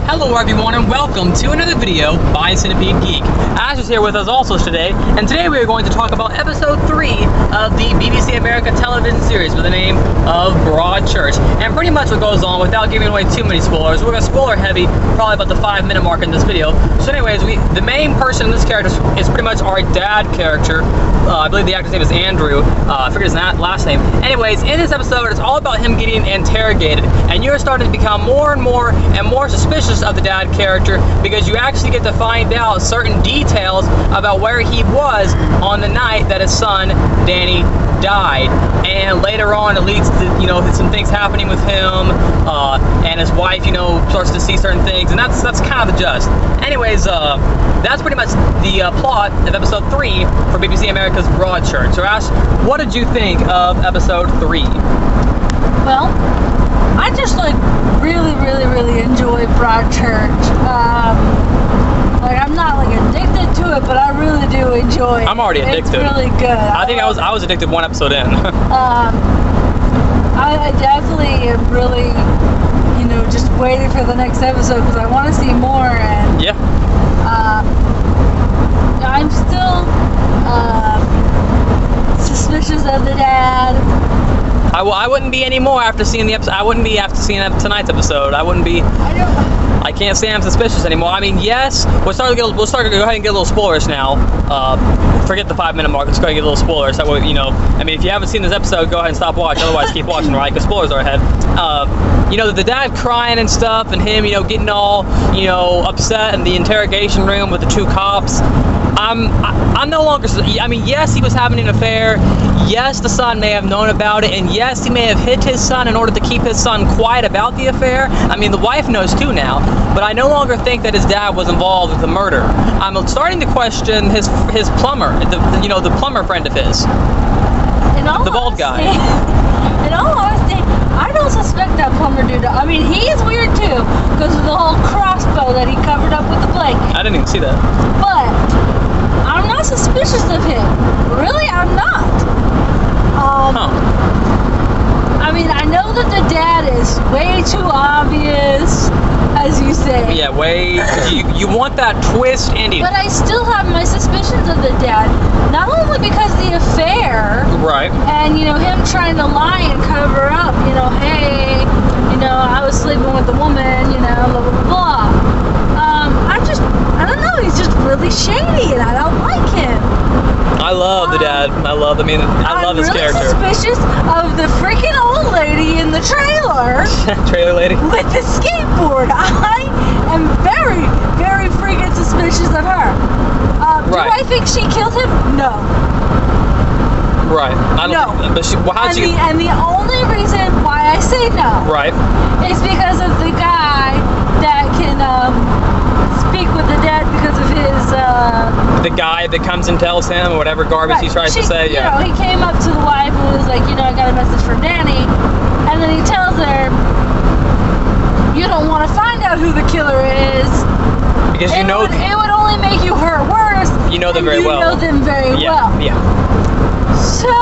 Hello everyone and welcome to another video by Centipede Geek. Ash is here with us also today, and today we are going to talk about episode 3 of the BBC America television series with the name of Broadchurch. And pretty much what goes on, without giving away too many spoilers, we're going to spoiler heavy, probably about the 5-minute mark in this video. So anyways, the main person in this character is pretty much our dad character. I believe the actor's name is Andrew. I forget his last name. Anyways, in this episode, it's all about him getting interrogated, and you're starting to become more and more suspicious of the dad character because you actually get to find out certain details about where he was on the night that his son Danny died. And later on, it leads to some things happening with him and his wife. Starts to see certain things, and that's kind of the gist. Anyways, that's pretty much the plot of episode 3 for BBC America's Broadchurch. So Ash, what did you think of episode 3? Well, I just really enjoy Broadchurch. I'm not addicted to it, but I really do enjoy it. I'm already addicted. It's really good. I think I was addicted one episode in. I definitely am really, just waiting for the next episode because I want to see more. And yeah. I'm still suspicious of the dad. I wouldn't be anymore after seeing the episode. I wouldn't be after seeing tonight's episode. I wouldn't be. I can't say I'm suspicious anymore. I mean, yes, we'll start to go ahead and get a little spoilers now. Forget the 5-minute mark. Let's go ahead and get a little spoilers. That way, if you haven't seen this episode, go ahead and stop watching. Otherwise, keep watching, right? Because spoilers are ahead. The dad crying and stuff, and him, getting all, upset in the interrogation room with the 2 cops. I'm no longer. I mean, yes, he was having an affair. Yes, the son may have known about it, and yes, he may have hid his son in order to keep his son quiet about the affair. I mean, the wife knows too now, but I no longer think that his dad was involved with the murder. I'm starting to question his plumber, the plumber friend of his, the bald guy. In all honesty, I don't suspect that plumber dude. I mean, he is weird too, because of the whole crossbow that he covered up with the blanket. I didn't even see that. But I'm not suspicious of him. Really, I'm not. I mean, I know that the dad is way too obvious, as you say. Yeah, you want that twist ending. But I still have my suspicions of the dad, not only because the affair, right? And him trying to lie and cover up. Hey, I was sleeping with a woman. Blah blah blah. I don't know. He's just really shady, and I don't like him. I love the dad. I love his character. I'm really suspicious of the freaking old lady in the trailer. Trailer lady? With the skateboard. I am very freaking suspicious of her. Right. Do I think she killed him? No. Right. I don't know. But and the only reason why I say no. Right. Is because of the guy that can speak with the dead because of his the guy that comes and tells him or whatever garbage he tries to say. Yeah. He came up to the wife and was like, I got a message from Danny, and then he tells her, you don't want to find out who the killer is because it would only make you hurt worse. You know them very well. You know them very well. Yeah. So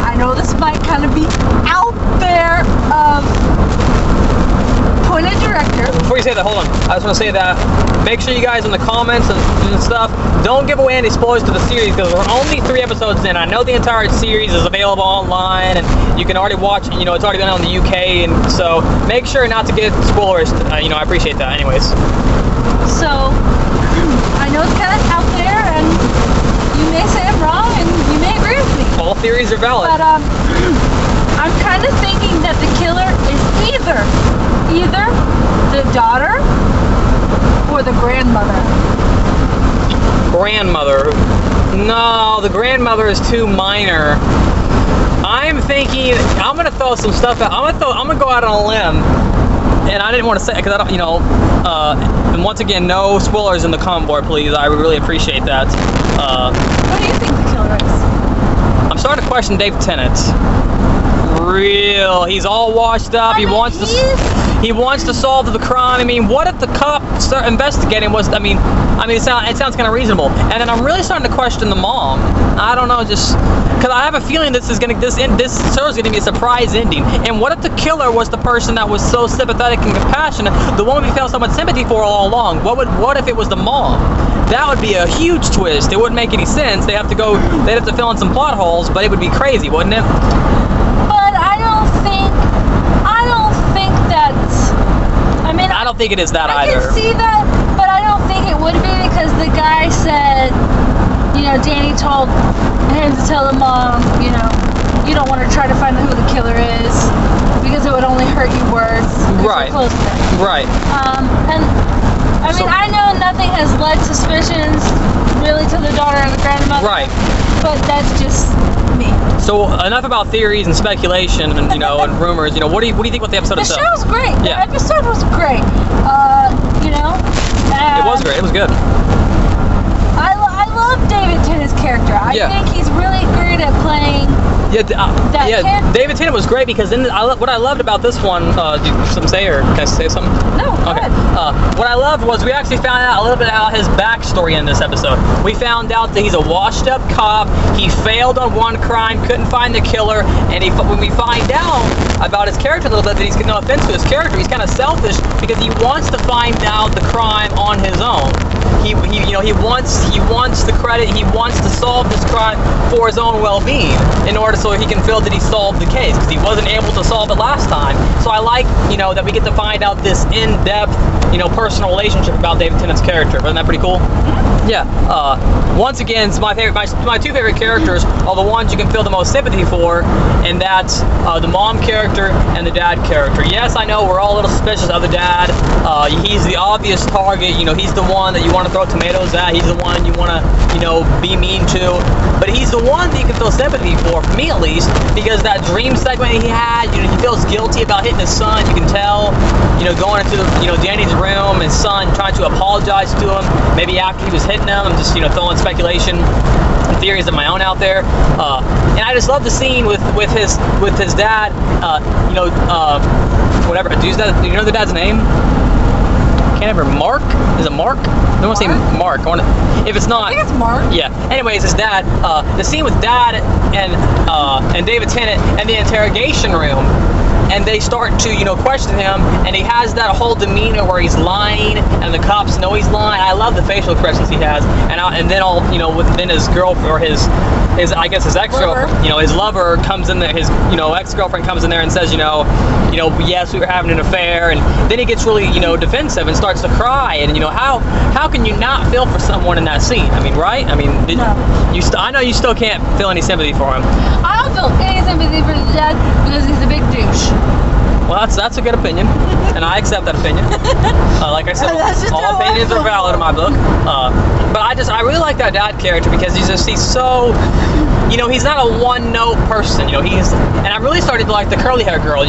I know this might kind of be out there of point of director. Before you say that, hold on. I just want to say that make sure you guys in the comments and stuff don't give away any spoilers to the series because we're only 3 episodes in. I know the entire series is available online and you can already watch. It's already been out in the UK, and so make sure not to get spoilers. I appreciate that. Anyways. So I know it's kind of out there, and you may say I'm wrong, and you may agree with me. All theories are valid. But I'm kind of thinking that the killer is either the daughter or the grandmother. Grandmother? No, the grandmother is too minor. I'm thinking I'm gonna throw some stuff out. I'm gonna go out on a limb, and I didn't want to say it because I don't, and once again, no spoilers in the comment board, please. I would really appreciate that. What do you think the killer is? I'm starting to question Dave Tennant. He's all washed up. He wants to solve the crime. I mean, what if the cop start investigating was? I mean, it sounds kind of reasonable. And then I'm really starting to question the mom. I don't know, because I have a feeling this show is gonna be a surprise ending. And what if the killer was the person that was so sympathetic and compassionate, the one we felt so much sympathy for all along? What if it was the mom? That would be a huge twist. It wouldn't make any sense. They'd have to fill in some plot holes, but it would be crazy, wouldn't it? But I don't think that's. I mean, I don't think it is that I either. can see that, but I don't think it would be because the guy said, Danny told him to tell the mom, you don't want to try to find out who the killer is because it would only hurt you worse. Right. Close to it. Right. And I mean, I know nothing has led suspicions really to the daughter and the grandmother. Right. But that's just me. So enough about theories and speculation and and rumors. What do you think about the episode itself? The show's great. Yeah. The episode was great. It was great. It was good. I love David Tennant's character. I think he's really great at playing. Yeah, David Tennant was great because what I loved about this one, can I say something? No, okay. What I loved was we actually found out a little bit about his backstory in this episode. We found out that he's a washed-up cop. He failed on one crime, couldn't find the killer, and when we find out about his character a little bit, that he's no offense to his character, he's kind of selfish because he wants to find out the crime on his own. He wants the credit. He wants to solve this crime for his own well-being in order so he can feel that he solved the case because he wasn't able to solve it last time. So I like that we get to find out this in-depth personal relationship about David Tennant's character. Isn't that pretty cool? Yeah. Once again, my two favorite characters are the ones you can feel the most sympathy for, and that's the mom character and the dad character. Yes, I know we're all a little suspicious of the dad. He's the obvious target. He's the one that you want to throw tomatoes at. He's the one you want to be mean to. But he's the one that you can feel sympathy for me at least, because that dream segment he had, he feels guilty about hitting his son. You can tell, going into Danny's room, his son trying to apologize to him, maybe after he was hitting him. I'm just throwing speculation and theories of my own out there. And I just love the scene with his dad. Whatever. Do you know the dad's name? Can't ever. Mark? Is it Mark? I don't want to say Mark. If it's not, I think it's Mark. Yeah. Anyways, his dad. The scene with Dad and David Tennant in the interrogation room, and they start to question him, and he has that whole demeanor where he's lying, and the cops know he's lying. I love the facial expressions he has, and then his girlfriend or his ex-girlfriend, his lover comes in there, his ex-girlfriend comes in there and says, yes, we were having an affair, and then he gets really defensive and starts to cry, and how can you not feel for someone in that scene? I mean, right? I mean, I know you still can't feel any sympathy for him. I don't feel any sympathy for the dad because he's a big douche. Well, that's a good opinion, and I accept that opinion. Like I said, all opinions are valid in my book. But I really like that dad character because he's so, he's not a one-note person. And I really started to like the curly hair girl.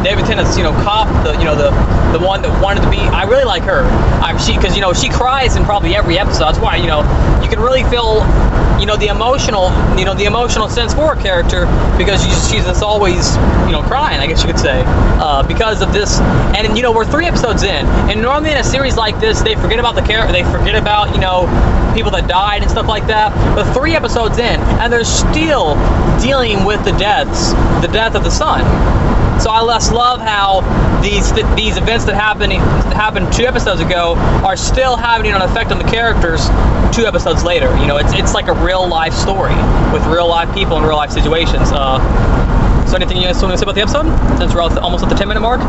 David Tennant's cop, the one that wanted to be. I really like her. Because she cries in probably every episode. That's why you can really feel the emotional sense for her character because she's just always crying, I guess you could say. Because of this, and we're 3 episodes in, and normally in a series like this, they forget about the character, they forget about people that died and stuff like that. But 3 episodes in, and they're still dealing with the death of the son. So I just love how these events that happened 2 episodes ago are still having an effect on the characters 2 episodes later. It's like a real life story with real life people in real life situations. So anything you guys want to say about the episode? Since we're almost at the 10-minute mark.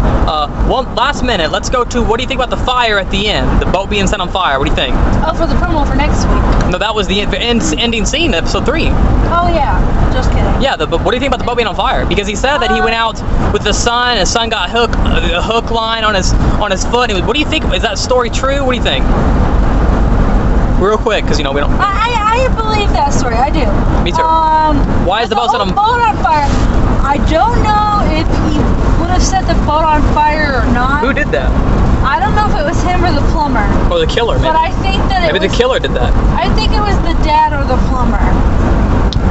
One last minute. Let's go to what do you think about the fire at the end? The boat being set on fire. What do you think? Oh, for the promo for next week. No, that was the ending scene, episode 3. Oh yeah, just kidding. Yeah, but what do you think about the boat being on fire? Because he said that he went out with the son. His son got a hook line on his foot. What do you think? Is that story true? What do you think? Real quick, because we don't. I believe that story. I do. Me too. Why is the boat set on fire? I don't know if he would have set the boat on fire or not. Who did that? I don't know if it was him or the plumber. Or the killer, maybe. But I think that maybe the killer did that. I think it was the dad or the plumber.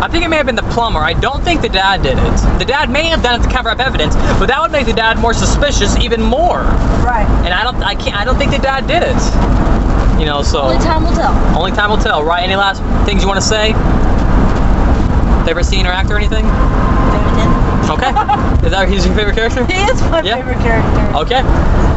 I think it may have been the plumber. I don't think the dad did it. The dad may have done it to cover up evidence, but that would make the dad more suspicious even more. Right. And I don't think the dad did it. So only time will tell. Only time will tell, right? Any last things you want to say? Favorite scene or actor or anything? Okay. Is that he's your favorite character? He is my favorite character. Okay.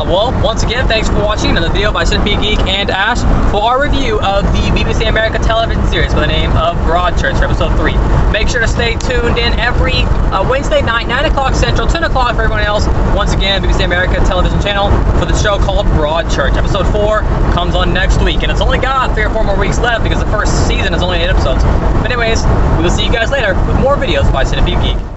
Well, once again, thanks for watching another video by Centipede Geek and Ash for our review of the BBC America television series by the name of Broadchurch for episode 3. Make sure to stay tuned in every Wednesday night, 9 o'clock Central, 10 o'clock for everyone else. Once again, BBC America television channel for the show called Broadchurch. Episode 4 comes on next week, and it's only got 3 or 4 more weeks left because the first season is only 8 episodes. But anyways, we will see you guys later with more videos by Centipede Geek.